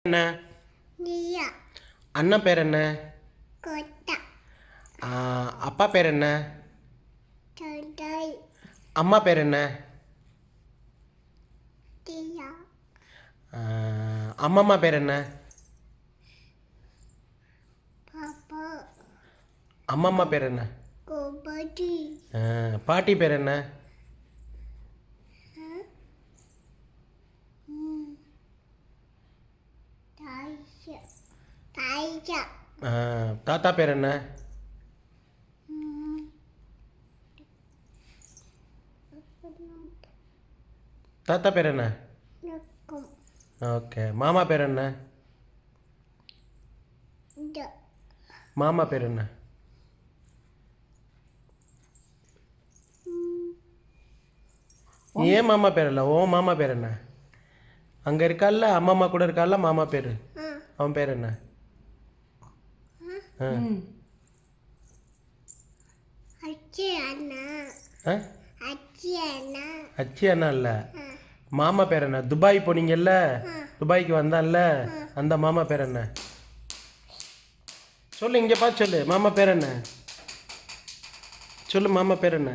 என்ன? நீயா அண்ணன் பேர் என்ன? கொட்டா அப்பா பேர் என்ன? தடை அம்மா பேர் என்ன? தியா அம்மம்மா பேர் என்ன? பாப்பா அம்மம்மா பேர் என்ன? கோபடி பாட்டி பேர் என்ன? தாய்ச்சா தாய்ச்சா தாத்தா பேர் என்ன? தாத்தா பேர் என்ன? நக்கும் ஓகே. மாமா பேர் என்ன? ட மாமா பேர் என்ன? ஏன் மாமா பேர் இல்லை? ஓ மாமா பேர் என்ன? அங்கே இருக்கால்ல அம்மம்மா கூட இருக்கால்ல மாமா பேர், அவன் பேர் என்ன? அச்சி அண்ணா அச்சி அண்ணா அச்சி அண்ணா இல்லை, மாமா பேர் என்ன? துபாய் போனீங்கல்ல, துபாய்க்கு வந்தான்ல, அந்த மாமா பேர் என்ன? சொல்லு, இங்கே பார்த்து சொல்லு, மாமா பேர் என்ன? சொல்லு, மாமா பேர் என்ன?